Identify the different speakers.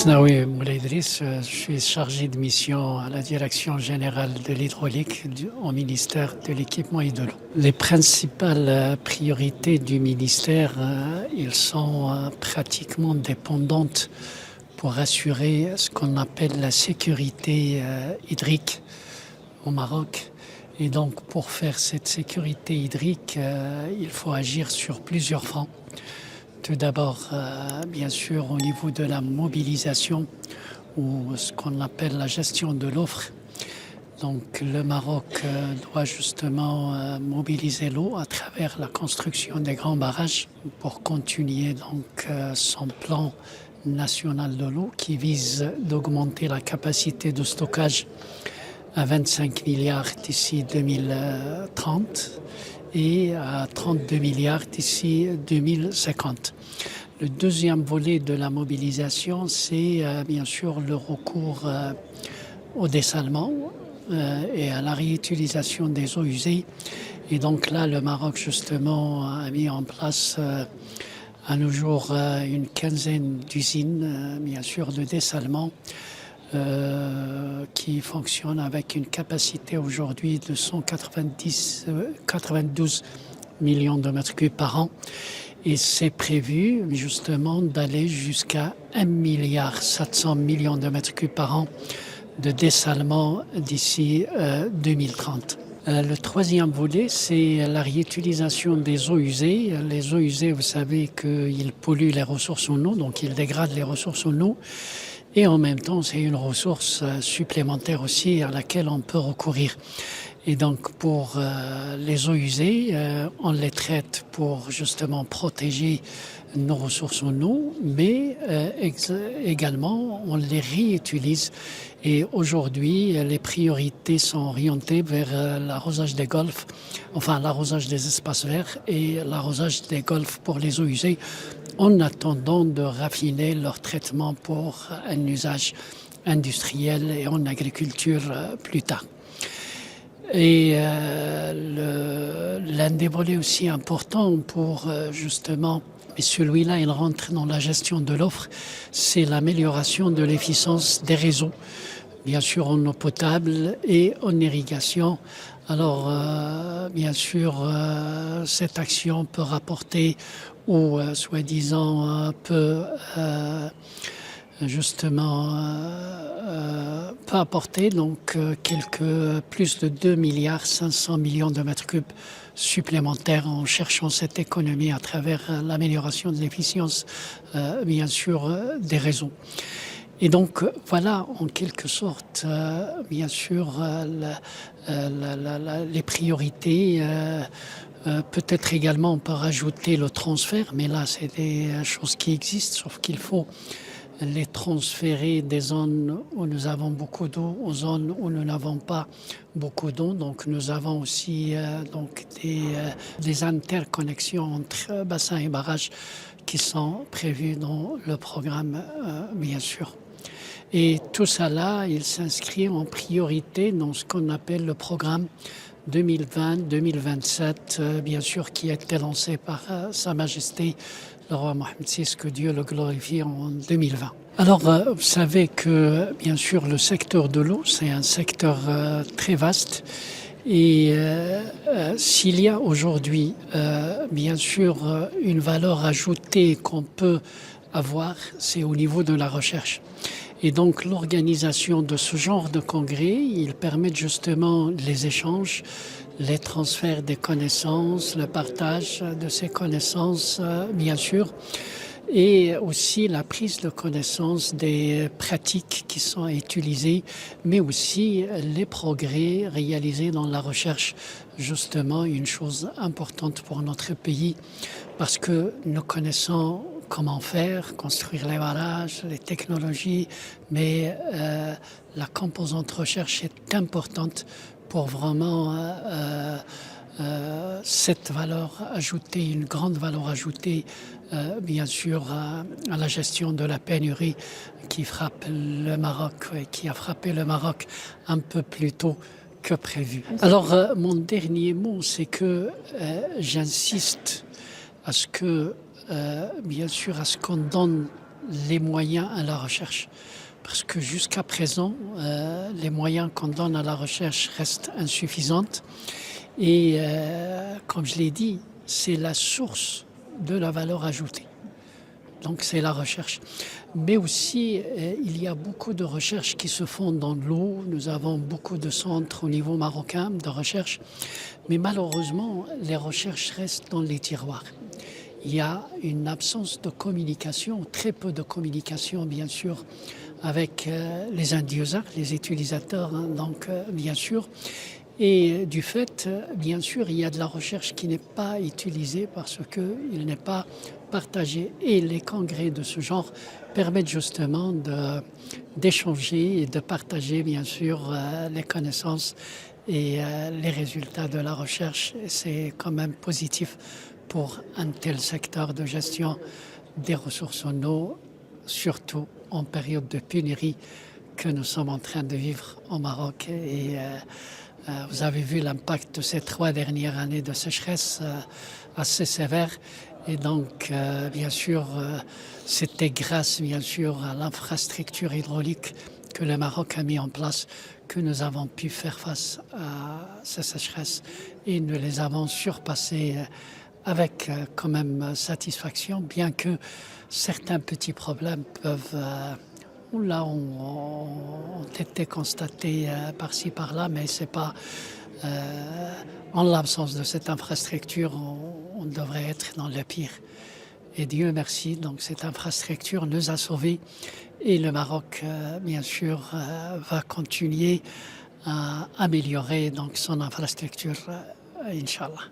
Speaker 1: Mesnaoui Moulay Idriss, je suis chargé de mission à la Direction générale de l'hydraulique au ministère de l'équipement et de l'eau. Les principales priorités du ministère, ils sont pratiquement dépendantes pour assurer ce qu'on appelle la sécurité hydrique au Maroc. Et donc pour faire cette sécurité hydrique, il faut agir sur plusieurs fronts. Tout d'abord, bien sûr, au niveau de la mobilisation ou ce qu'on appelle la gestion de l'offre. Donc le Maroc doit justement mobiliser l'eau à travers la construction des grands barrages pour continuer donc son plan national de l'eau qui vise d'augmenter la capacité de stockage à 25 milliards d'ici 2030 et à 32 milliards d'ici 2050. Le deuxième volet de la mobilisation, c'est bien sûr le recours au dessalement et à la réutilisation des eaux usées. Et donc là, le Maroc, justement, a mis en place à nos jours une quinzaine d'usines, bien sûr, de dessalement qui fonctionnent avec une capacité aujourd'hui de 92 millions de mètres cubes par an. Et c'est prévu justement d'aller jusqu'à 1,7 milliard de mètres cubes par an de dessalement d'ici 2030. Le troisième volet, c'est la réutilisation des eaux usées. Les eaux usées, vous savez qu'ils polluent les ressources en eau, donc ils dégradent les ressources en eau. Et en même temps, c'est une ressource supplémentaire aussi à laquelle on peut recourir. Et donc pour les eaux usées, on les traite pour justement protéger nos ressources en eau, mais également on les réutilise. Et aujourd'hui, les priorités sont orientées vers l'arrosage des golfs, enfin l'arrosage des espaces verts et l'arrosage des golfs pour les eaux usées, en attendant de raffiner leur traitement pour un usage industriel et en agriculture plus tard. Et l'un des volets aussi importants pour justement, et celui-là il rentre dans la gestion de l'offre, c'est l'amélioration de l'efficience des réseaux, bien sûr en eau potable et en irrigation. Alors bien sûr cette action peut rapporter ou soi-disant peut peut apporter donc plus de 2,5 milliards de mètres cubes supplémentaires en cherchant cette économie à travers l'amélioration de l'efficience, bien sûr, des réseaux. Et donc voilà en quelque sorte, bien sûr, les priorités. Peut-être également on peut rajouter le transfert, mais là c'est des choses qui existent, sauf qu'il faut les transférer des zones où nous avons beaucoup d'eau aux zones où nous n'avons pas beaucoup d'eau. Donc nous avons aussi des interconnexions entre bassins et barrages qui sont prévus dans le programme, bien sûr. Et tout ça là, il s'inscrit en priorité dans ce qu'on appelle le programme 2020-2027, bien sûr, qui a été lancé par Sa Majesté le roi Mohamed VI, que Dieu le glorifie, en 2020. Alors, vous savez que, bien sûr, le secteur de l'eau, c'est un secteur très vaste. Et s'il y a aujourd'hui, bien sûr, une valeur ajoutée qu'on peut avoir, c'est au niveau de la recherche. Et donc l'organisation de ce genre de congrès, il permet justement les échanges, les transferts des connaissances, le partage de ces connaissances, bien sûr, et aussi la prise de connaissance des pratiques qui sont utilisées, mais aussi les progrès réalisés dans la recherche, justement une chose importante pour notre pays, parce que nous connaissons comment faire, construire les barrages, les technologies, mais la composante recherche est importante pour vraiment cette valeur ajoutée, une grande valeur ajoutée, bien sûr, à la gestion de la pénurie qui frappe le Maroc, qui a frappé le Maroc un peu plus tôt que prévu. Alors, mon dernier mot, c'est que j'insiste à ce que, bien sûr, à ce qu'on donne les moyens à la recherche. Parce que jusqu'à présent, les moyens qu'on donne à la recherche restent insuffisants. Et comme je l'ai dit, c'est la source de la valeur ajoutée. Donc c'est la recherche. Mais aussi, il y a beaucoup de recherches qui se font dans l'eau. Nous avons beaucoup de centres au niveau marocain de recherche. Mais malheureusement, les recherches restent dans les tiroirs. Il y a une absence de communication, très peu de communication bien sûr avec les indiosars, les utilisateurs, hein, donc bien sûr. Et du fait, bien sûr, il y a de la recherche qui n'est pas utilisée parce qu'il n'est pas partagé. Et les congrès de ce genre permettent justement d'échanger et de partager, bien sûr, les connaissances et les résultats de la recherche. C'est quand même positif pour un tel secteur de gestion des ressources en eau, surtout en période de pénurie que nous sommes en train de vivre au Maroc. Et vous avez vu l'impact de ces 3 dernières années de sécheresse assez sévère. Et donc, bien sûr, c'était grâce, bien sûr, à l'infrastructure hydraulique que le Maroc a mis en place que nous avons pu faire face à ces sécheresses. Et nous les avons surpassées avec quand même satisfaction, bien que certains petits problèmes ont été constatés par-ci par-là, mais c'est pas en l'absence de cette infrastructure, on devrait être dans le pire. Et Dieu merci, donc cette infrastructure nous a sauvés et le Maroc, bien sûr, va continuer à améliorer donc son infrastructure, Inch'Allah.